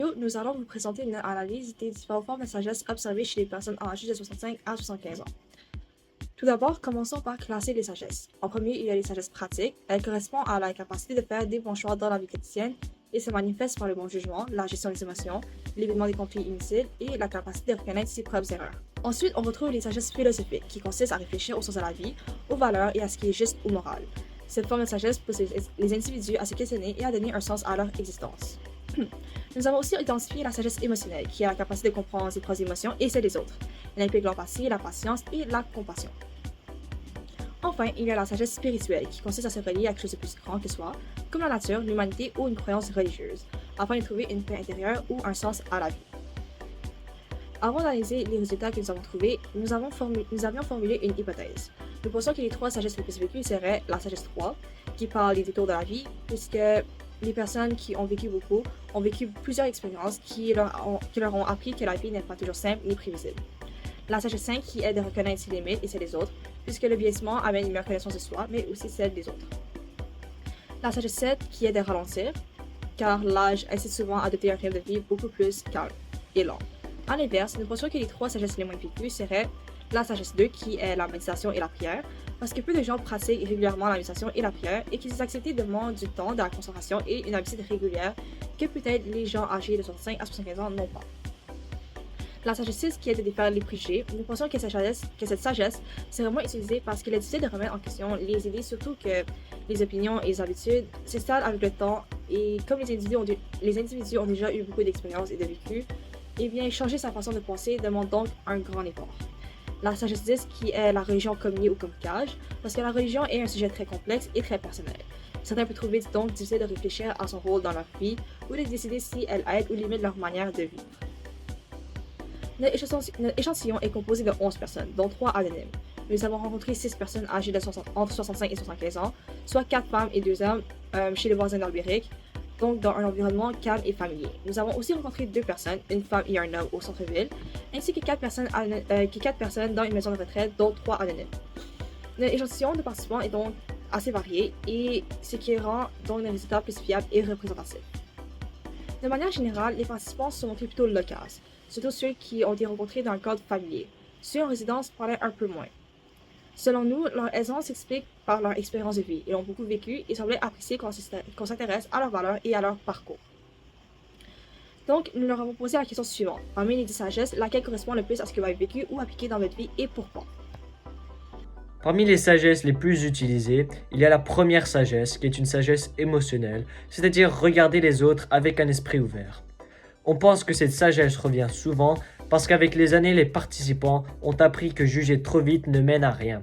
Nous allons vous présenter une analyse des différentes formes de sagesse observées chez les personnes âgées de 65 à 75 ans. Tout d'abord, commençons par classer les sagesses. En premier, il y a les sagesses pratiques. Elles correspondent à la capacité de faire des bons choix dans la vie quotidienne et se manifestent par le bon jugement, la gestion des émotions, l'évitement des conflits inutiles et la capacité de reconnaître ses propres erreurs. Ensuite, on retrouve les sagesses philosophiques, qui consistent à réfléchir au sens de la vie, aux valeurs et à ce qui est juste ou moral. Cette forme de sagesse pousse les individus à se questionner et à donner un sens à leur existence. Nous avons aussi identifié la sagesse émotionnelle, qui a la capacité de comprendre ses propres émotions et celles des autres. Elle implique l'empathie, la patience et la compassion. Enfin, il y a la sagesse spirituelle, qui consiste à se relier à quelque chose de plus grand que soi, comme la nature, l'humanité ou une croyance religieuse, afin de trouver une paix intérieure ou un sens à la vie. Avant d'analyser les résultats que nous avons trouvés, nous avions formulé une hypothèse. Nous pensons que les trois sagesses les plus vécues seraient la sagesse 3, qui parle des détours de la vie, puisque les personnes qui ont vécu beaucoup ont vécu plusieurs expériences qui leur ont appris que la vie n'est pas toujours simple ni prévisible. La sagesse 5 qui aide à reconnaître ses limites et celles des autres, puisque le vieillissement amène une meilleure connaissance de soi, mais aussi celle des autres. La sagesse 7 qui aide à ralentir, car l'âge incite souvent à adopter un rythme de vie beaucoup plus calme et lent. À l'inverse, nous pensons que les trois sagesses les moins vécues seraient la sagesse 2 qui est la méditation et la prière, parce que peu de gens pratiquent régulièrement la méditation et la prière et qu'ils acceptent demandent du temps, de la concentration et une habitude régulière que peut-être les gens âgés de 65 à 75 ans n'ont pas. La sagesse 6 qui aide à défaire les préjugés, nous pensons que cette sagesse serait moins utilisée parce qu'il est difficile de remettre en question les idées, surtout que les opinions et les habitudes s'installent avec le temps et comme les individus ont déjà eu beaucoup d'expérience et de vécu, eh bien, changer sa façon de penser demande donc un grand effort. La sagesse 10 qui est la religion comme nid ou comme cage, parce que la religion est un sujet très complexe et très personnel. Certains peuvent trouver donc difficile de réfléchir à son rôle dans leur vie ou de décider si elle aide ou limite leur manière de vivre. Notre échantillon est composé de 11 personnes, dont 3 anonymes. Nous avons rencontré 6 personnes âgées entre 65 et 75 ans, soit 4 femmes et 2 hommes chez les voisins d'Albéric, donc dans un environnement calme et familier. Nous avons aussi rencontré 2 personnes, une femme et un homme au centre-ville, ainsi que 4 personnes dans une maison de retraite, dont 3 anonymes. Notre échantillon de participants est donc assez varié, et ce qui rend donc les résultats plus fiables et représentatifs. De manière générale, les participants sont montrés plutôt loquaces, surtout ceux qui ont été rencontrés dans le cadre familier. Ceux en résidence parlaient un peu moins. Selon nous, leur aisance s'explique par leur expérience de vie. Ils ont beaucoup vécu et semblaient apprécier qu'on s'intéresse à leurs valeurs et à leur parcours. Donc, nous leur avons posé la question suivante. Parmi les 10 sagesses, laquelle correspond le plus à ce que vous avez vécu ou appliqué dans votre vie et pourquoi? Parmi les sagesses les plus utilisées, il y a la première sagesse qui est une sagesse émotionnelle, c'est-à-dire regarder les autres avec un esprit ouvert. On pense que cette sagesse revient souvent parce qu'avec les années, les participants ont appris que juger trop vite ne mène à rien.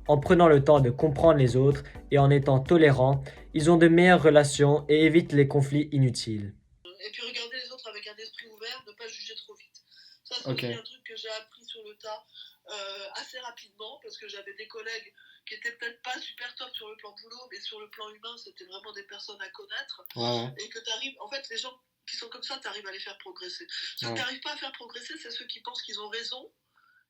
En prenant le temps de comprendre les autres et en étant tolérants, ils ont de meilleures relations et évitent les conflits inutiles. Et puis regarder les autres avec un esprit ouvert, ne pas juger trop vite. Ça, c'est aussi un truc que j'ai appris sur le tas assez rapidement, parce que j'avais des collègues qui étaient peut-être pas super top sur le plan boulot, mais sur le plan humain, c'était vraiment des personnes à connaître. Ouais. Et que tu arrives, en fait, les gens qui sont comme ça, tu arrives à les faire progresser. Ceux que tu n'arrives pas à faire progresser, c'est ceux qui pensent qu'ils ont raison,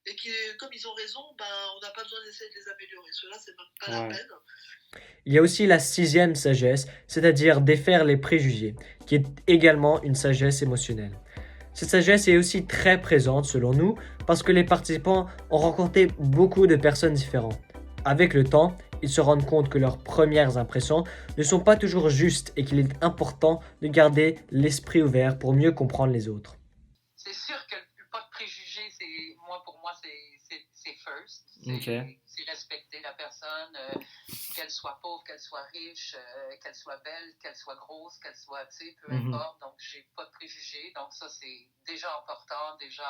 et qui, comme ils ont raison, on n'a pas besoin d'essayer de les améliorer. Ceux-là, c'est même pas la peine. Il y a aussi la sixième sagesse, c'est-à-dire défaire les préjugés, qui est également une sagesse émotionnelle. Cette sagesse est aussi très présente selon nous parce que les participants ont rencontré beaucoup de personnes différentes. Avec le temps, ils se rendent compte que leurs premières impressions ne sont pas toujours justes et qu'il est important de garder l'esprit ouvert pour mieux comprendre les autres. C'est sûr que pas de préjugés, pour moi, c'est first. C'est respecter la personne, qu'elle soit pauvre, qu'elle soit riche, qu'elle soit belle, qu'elle soit grosse, qu'elle soit, peu importe. Donc, j'ai pas de préjugés. Donc, ça, c'est déjà important, déjà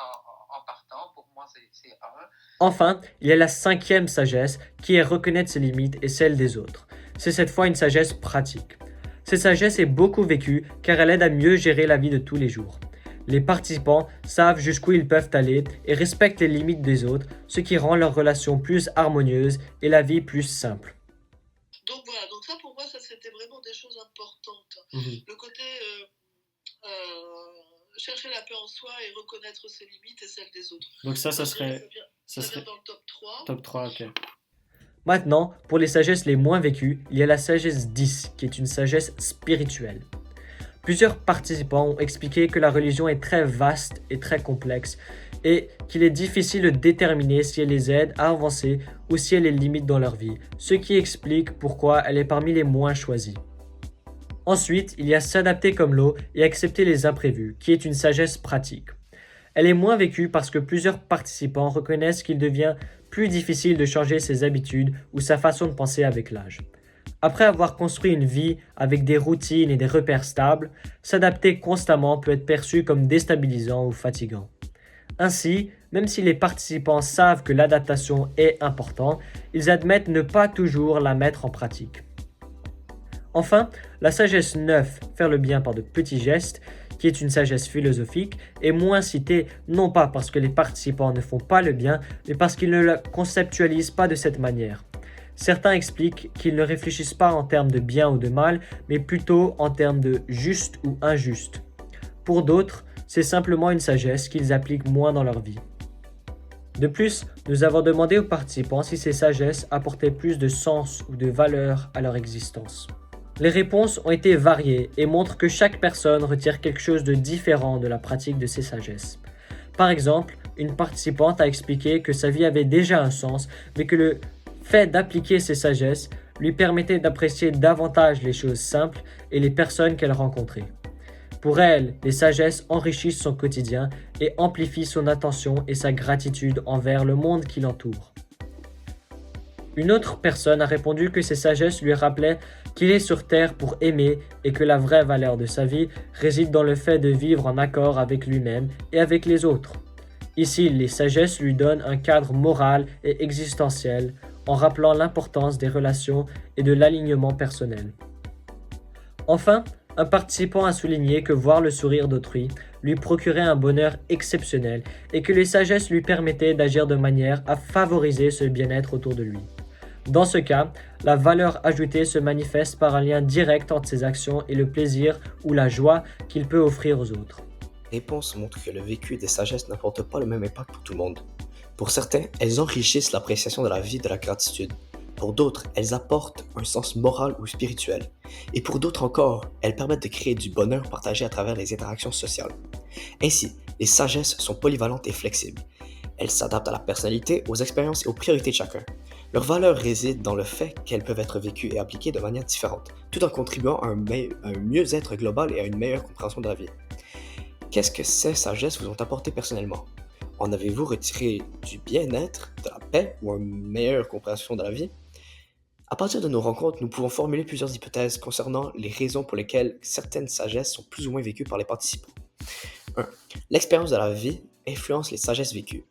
en partant. Pour moi, c'est un. Enfin, il y a la cinquième sagesse qui est reconnaître ses limites et celles des autres. C'est cette fois une sagesse pratique. Cette sagesse est beaucoup vécue car elle aide à mieux gérer la vie de tous les jours. Les participants savent jusqu'où ils peuvent aller et respectent les limites des autres, ce qui rend leur relation plus harmonieuse et la vie plus simple. Donc voilà, donc ça pour moi, ça c'était vraiment des choses importantes. Le côté chercher la paix en soi et reconnaître ses limites et celles des autres. Donc ça serait dans le top 3. Top 3, ok. Maintenant, pour les sagesses les moins vécues, il y a la sagesse 10, qui est une sagesse spirituelle. Plusieurs participants ont expliqué que la religion est très vaste et très complexe et qu'il est difficile de déterminer si elle les aide à avancer ou si elle les limite dans leur vie, ce qui explique pourquoi elle est parmi les moins choisies. Ensuite, il y a s'adapter comme l'eau et accepter les imprévus, qui est une sagesse pratique. Elle est moins vécue parce que plusieurs participants reconnaissent qu'il devient plus difficile de changer ses habitudes ou sa façon de penser avec l'âge. Après avoir construit une vie avec des routines et des repères stables, s'adapter constamment peut être perçu comme déstabilisant ou fatigant. Ainsi, même si les participants savent que l'adaptation est importante, ils admettent ne pas toujours la mettre en pratique. Enfin, la sagesse 9, faire le bien par de petits gestes, qui est une sagesse philosophique, est moins citée non pas parce que les participants ne font pas le bien, mais parce qu'ils ne la conceptualisent pas de cette manière. Certains expliquent qu'ils ne réfléchissent pas en termes de bien ou de mal, mais plutôt en termes de juste ou injuste. Pour d'autres, c'est simplement une sagesse qu'ils appliquent moins dans leur vie. De plus, nous avons demandé aux participants si ces sagesses apportaient plus de sens ou de valeur à leur existence. Les réponses ont été variées et montrent que chaque personne retire quelque chose de différent de la pratique de ces sagesses. Par exemple, une participante a expliqué que sa vie avait déjà un sens, mais que le fait d'appliquer ces sagesses lui permettait d'apprécier davantage les choses simples et les personnes qu'elle rencontrait. Pour elle, les sagesses enrichissent son quotidien et amplifient son attention et sa gratitude envers le monde qui l'entoure. Une autre personne a répondu que ces sagesses lui rappelaient qu'il est sur Terre pour aimer et que la vraie valeur de sa vie réside dans le fait de vivre en accord avec lui-même et avec les autres. Ici, les sagesses lui donnent un cadre moral et existentiel en rappelant l'importance des relations et de l'alignement personnel. Enfin, un participant a souligné que voir le sourire d'autrui lui procurait un bonheur exceptionnel et que les sagesses lui permettaient d'agir de manière à favoriser ce bien-être autour de lui. Dans ce cas, la valeur ajoutée se manifeste par un lien direct entre ses actions et le plaisir ou la joie qu'il peut offrir aux autres. Les réponses montrent que le vécu des sagesses n'apporte pas le même impact pour tout le monde. Pour certains, elles enrichissent l'appréciation de la vie et de la gratitude. Pour d'autres, elles apportent un sens moral ou spirituel. Et pour d'autres encore, elles permettent de créer du bonheur partagé à travers les interactions sociales. Ainsi, les sagesses sont polyvalentes et flexibles. Elles s'adaptent à la personnalité, aux expériences et aux priorités de chacun. Leur valeur réside dans le fait qu'elles peuvent être vécues et appliquées de manière différente, tout en contribuant à un mieux-être global et à une meilleure compréhension de la vie. Qu'est-ce que ces sagesses vous ont apporté personnellement? En avez-vous retiré du bien-être, de la paix ou une meilleure compréhension de la vie? À partir de nos rencontres, nous pouvons formuler plusieurs hypothèses concernant les raisons pour lesquelles certaines sagesses sont plus ou moins vécues par les participants. 1. L'expérience de la vie influence les sagesses vécues.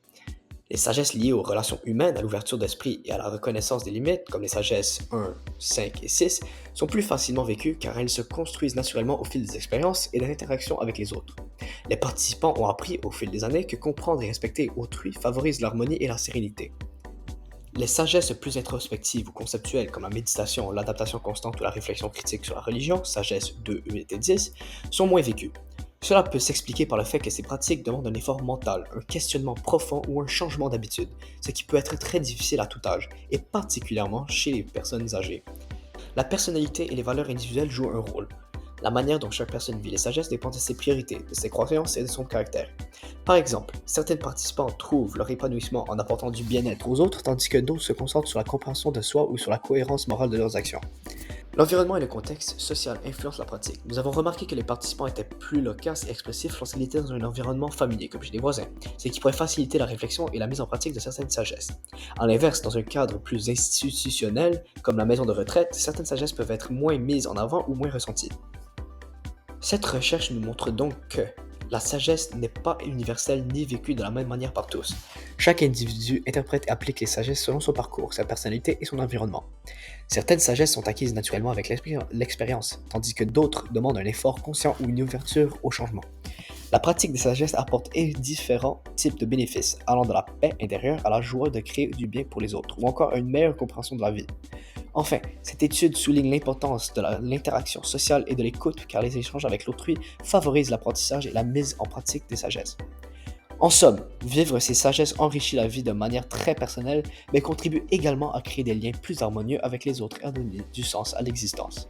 Les sagesses liées aux relations humaines, à l'ouverture d'esprit et à la reconnaissance des limites, comme les sagesses 1, 5 et 6, sont plus facilement vécues car elles se construisent naturellement au fil des expériences et de l'interaction avec les autres. Les participants ont appris au fil des années que comprendre et respecter autrui favorise l'harmonie et la sérénité. Les sagesses plus introspectives ou conceptuelles comme la méditation, l'adaptation constante ou la réflexion critique sur la religion, sagesse 2, 8 et 10, sont moins vécues. Cela peut s'expliquer par le fait que ces pratiques demandent un effort mental, un questionnement profond ou un changement d'habitude, ce qui peut être très difficile à tout âge, et particulièrement chez les personnes âgées. La personnalité et les valeurs individuelles jouent un rôle. La manière dont chaque personne vit les sagesses dépend de ses priorités, de ses croyances et de son caractère. Par exemple, certains participants trouvent leur épanouissement en apportant du bien-être aux autres, tandis que d'autres se concentrent sur la compréhension de soi ou sur la cohérence morale de leurs actions. L'environnement et le contexte social influencent la pratique. Nous avons remarqué que les participants étaient plus loquaces et expressifs lorsqu'ils étaient dans un environnement familier, comme chez des voisins, ce qui pourrait faciliter la réflexion et la mise en pratique de certaines sagesses. À l'inverse, dans un cadre plus institutionnel, comme la maison de retraite, certaines sagesses peuvent être moins mises en avant ou moins ressenties. Cette recherche nous montre donc que la sagesse n'est pas universelle ni vécue de la même manière par tous. Chaque individu interprète et applique les sagesses selon son parcours, sa personnalité et son environnement. Certaines sagesses sont acquises naturellement avec l'expérience, tandis que d'autres demandent un effort conscient ou une ouverture au changement. La pratique des sagesses apporte différents types de bénéfices, allant de la paix intérieure à la joie de créer du bien pour les autres, ou encore à une meilleure compréhension de la vie. Enfin, cette étude souligne l'importance de l'interaction sociale et de l'écoute car les échanges avec l'autrui favorisent l'apprentissage et la mise en pratique des sagesses. En somme, vivre ces sagesses enrichit la vie de manière très personnelle, mais contribue également à créer des liens plus harmonieux avec les autres et à donner du sens à l'existence.